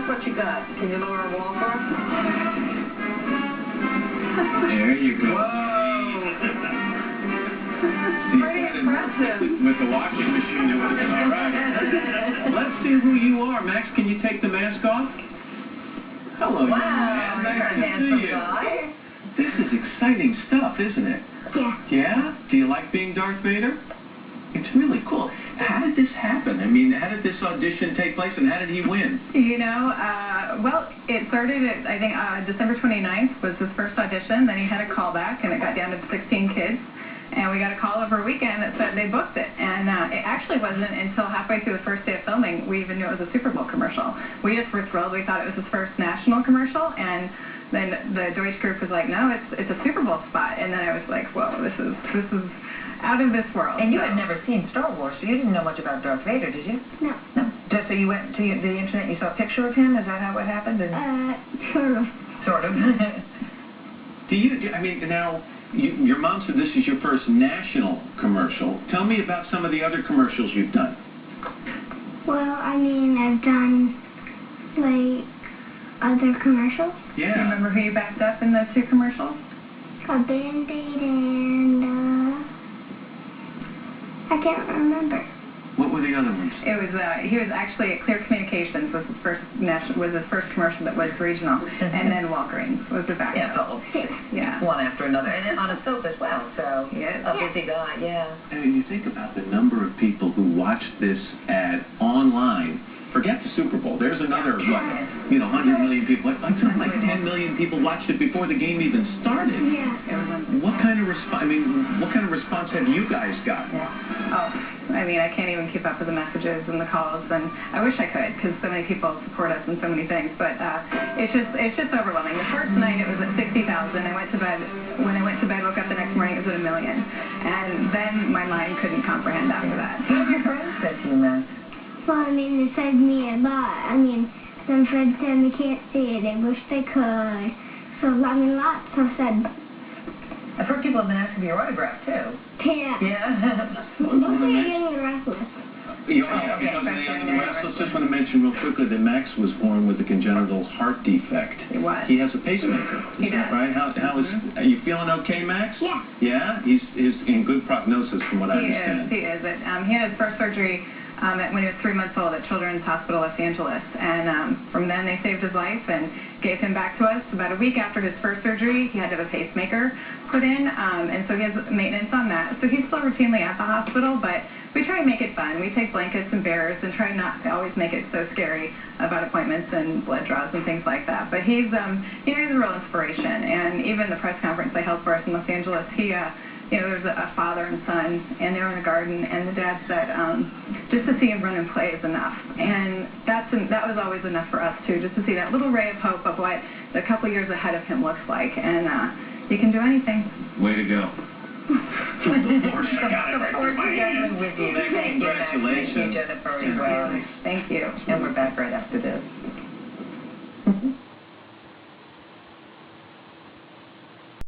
what you got. Can you lower a wall for us? There you go. Whoa! Pretty impressive. With the washing machine, it would have been all right. Let's see who you are. Max, can you take the mask off? Hello, Wow, young man. you're a Nice to handsome see you. guy. This is exciting stuff, isn't it? Yeah. Yeah? Do you like being Darth Vader? It's really cool. How did this happen? I mean, how did this audition take place, and how did he win? You know, well, it started at, I think, December 29th was his first audition. Then he had a callback, and it got down to 16 kids. And we got a call over a weekend that said they booked it. And it actually wasn't until halfway through the first day of filming we even knew it was a Super Bowl commercial. We just were thrilled. We thought it was his first national commercial. And then the Deutsch group was like, no, it's a Super Bowl spot. And then I was like, whoa, this is out of this world. And you had never seen Star Wars, so you didn't know much about Darth Vader, did you? No. No. Just so you went to the internet and you saw a picture of him? Is that how it happened? Sort of. Sort of. I mean, now, your mom said this is your first national commercial. Tell me about some of the other commercials you've done. Well, I mean, I've done, like, other commercials. Yeah. Do you remember who you backed up in those two commercials? A Band-Aid and, I can't remember. What were the other ones? It was he was actually at Clear Communications was his first commercial that was regional, and then Walgreens was the back. Yeah, both. Yeah. One after another, and then on a soap as well. So Yes. a busy guy, yeah. I mean, you think about the number of people who watched this ad online. Forget the Super Bowl. There's another, 100 million people. Like 10 million people watched it before the game even started. Yeah. What kind of response have you guys got? Oh, I mean, I can't even keep up with the messages and the calls, and I wish I could, because so many people support us in so many things. But it's just overwhelming. The first night it was at 60,000. I went to bed. When I went to bed, woke up the next morning, it was at 1 million, and then my mind couldn't comprehend after that. What have your friends said to you, Max? Well, I mean, they said me a lot. I mean, some friends said they can't see it. They wish they could. So, I mean, lots have said, I've heard people have been asking for your autograph, too. yeah. Yeah. Mostly Young and Restless. Yeah, because of the Young and Restless. Just want to mention real quickly that Max was born with a congenital heart defect. It was. He has a pacemaker. Is He that does. right? Are you feeling okay, Max? Yeah. Yeah? He's in good prognosis from what I understand. He is. He had his first surgery when he was 3 months old at Children's Hospital Los Angeles, and from then they saved his life and gave him back to us. About a week after his first surgery, he had to have a pacemaker put in, and so he has maintenance on that. So he's still routinely at the hospital, but we try to make it fun. We take blankets and bears and try not to always make it so scary about appointments and blood draws and things like that. But he's a real inspiration, and even the press conference they held for us in Los Angeles, there's a father and son, and they're in the garden, and the dad said, just to see him run and play is enough. And that was always enough for us, too, just to see that little ray of hope of what the couple years ahead of him looks like. And you can do anything. Way to go. Of course, definitely with you. Thank you, Max. Thank you, Jennifer, as well. Thank you. And we're back right after this.